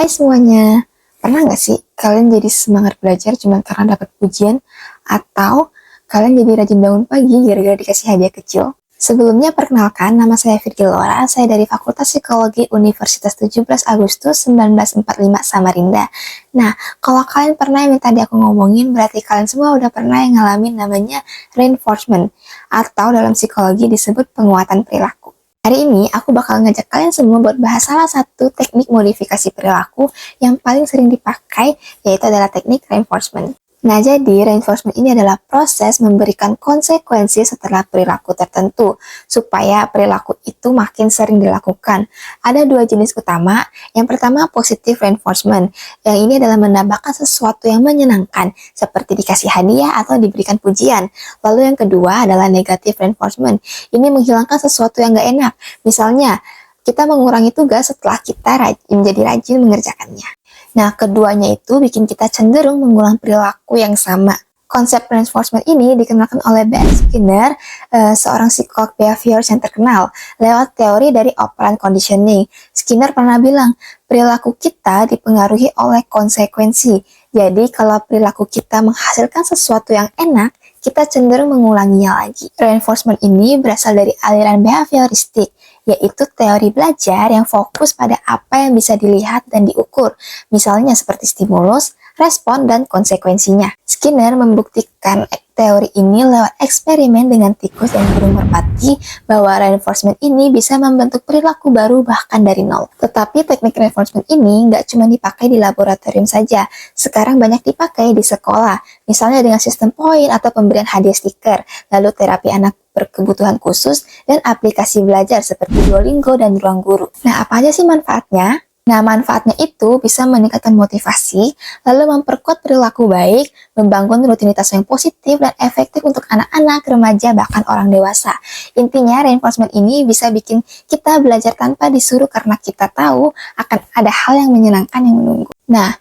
Hai semuanya, pernah nggak sih kalian jadi semangat belajar cuma karena dapat pujian? Atau kalian jadi rajin bangun pagi gara-gara dikasih hadiah kecil? Sebelumnya perkenalkan, nama saya Virgi Laura, saya dari Fakultas Psikologi Universitas 17 Agustus 1945 Samarinda. Nah, kalau kalian pernah yang tadi aku ngomongin, berarti kalian semua udah pernah yang ngalamin namanya reinforcement, atau dalam psikologi disebut penguatan perilaku. Hari ini aku bakal ngajak kalian semua buat bahas salah satu teknik modifikasi perilaku yang paling sering dipakai, yaitu adalah teknik reinforcement. Nah, jadi reinforcement ini adalah proses memberikan konsekuensi setelah perilaku tertentu, supaya perilaku itu makin sering dilakukan. Ada dua jenis utama. Yang pertama, positive reinforcement. Yang ini adalah menambahkan sesuatu yang menyenangkan, seperti dikasih hadiah atau diberikan pujian. Lalu yang kedua adalah negative reinforcement. Ini menghilangkan sesuatu yang gak enak. Misalnya, kita mengurangi tugas setelah kita menjadi rajin mengerjakannya. Nah, keduanya itu bikin kita cenderung mengulang perilaku yang sama. Konsep reinforcement ini dikenalkan oleh Ben Skinner, seorang psikolog behavior yang terkenal, lewat teori dari operant conditioning. Skinner pernah bilang, perilaku kita dipengaruhi oleh konsekuensi. Jadi, kalau perilaku kita menghasilkan sesuatu yang enak, kita cenderung mengulanginya lagi. Reinforcement ini berasal dari aliran behavioristik, yaitu teori belajar yang fokus pada apa yang bisa dilihat dan diukur, misalnya seperti stimulus, respon, dan konsekuensinya. Skinner membuktikan teori ini lewat eksperimen dengan tikus dan burung merpati bahwa reinforcement ini bisa membentuk perilaku baru bahkan dari nol. Tetapi teknik reinforcement ini nggak cuma dipakai di laboratorium saja, sekarang banyak dipakai di sekolah, misalnya dengan sistem poin atau pemberian hadiah stiker, lalu terapi anak berkebutuhan khusus, dan aplikasi belajar seperti Duolingo dan Ruang Guru. Nah, apa aja sih manfaatnya? Nah, manfaatnya itu bisa meningkatkan motivasi, lalu memperkuat perilaku baik, membangun rutinitas yang positif dan efektif untuk anak-anak, remaja, bahkan orang dewasa. Intinya, reinforcement ini bisa bikin kita belajar tanpa disuruh karena kita tahu akan ada hal yang menyenangkan yang menunggu. Nah,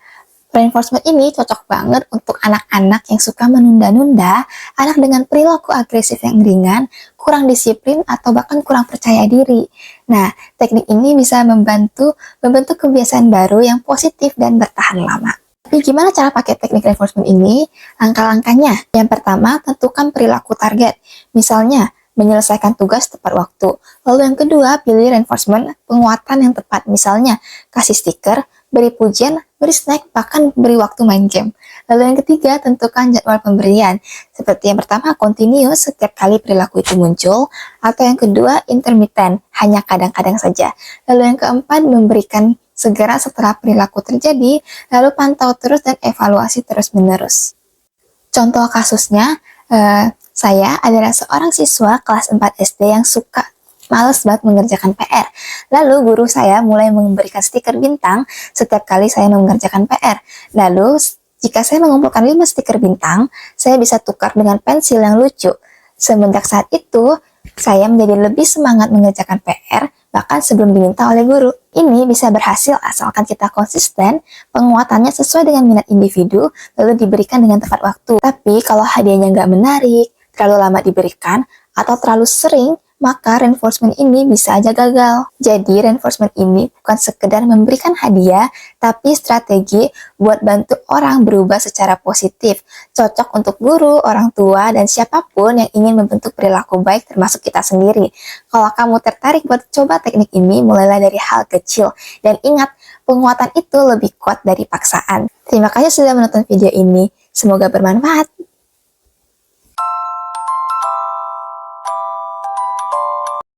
reinforcement ini cocok banget untuk anak-anak yang suka menunda-nunda, anak dengan perilaku agresif yang ringan, kurang disiplin, atau bahkan kurang percaya diri. Nah, teknik ini bisa membantu membentuk kebiasaan baru yang positif dan bertahan lama. Tapi gimana cara pakai teknik reinforcement ini? Langkah-langkahnya. Yang pertama, tentukan perilaku target. Misalnya, menyelesaikan tugas tepat waktu. Lalu yang kedua, pilih reinforcement penguatan yang tepat. Misalnya, kasih stiker, beri pujian, beri snack, bahkan beri waktu main game. Lalu yang ketiga, tentukan jadwal pemberian. Seperti yang pertama, continuous setiap kali perilaku itu muncul. Atau yang kedua, intermittent, hanya kadang-kadang saja. Lalu yang keempat, memberikan segera setelah perilaku terjadi, lalu pantau terus dan evaluasi terus-menerus. Contoh kasusnya, saya adalah seorang siswa kelas 4 SD yang suka males banget mengerjakan PR. Lalu guru saya mulai memberikan stiker bintang setiap kali saya mengerjakan PR. Lalu jika saya mengumpulkan 5 stiker bintang, saya bisa tukar dengan pensil yang lucu. Semenjak saat itu, saya menjadi lebih semangat mengerjakan PR, bahkan sebelum diminta oleh guru. Ini bisa berhasil asalkan kita konsisten, penguatannya sesuai dengan minat individu, lalu diberikan dengan tepat waktu. Tapi kalau hadiahnya nggak menarik, terlalu lama diberikan, atau terlalu sering, maka reinforcement ini bisa aja gagal. Jadi reinforcement ini bukan sekedar memberikan hadiah, tapi strategi buat bantu orang berubah secara positif. Cocok untuk guru, orang tua, dan siapapun yang ingin membentuk perilaku baik termasuk kita sendiri. Kalau kamu tertarik buat coba teknik ini, mulailah dari hal kecil. Dan ingat, penguatan itu lebih kuat dari paksaan. Terima kasih sudah menonton video ini. Semoga bermanfaat.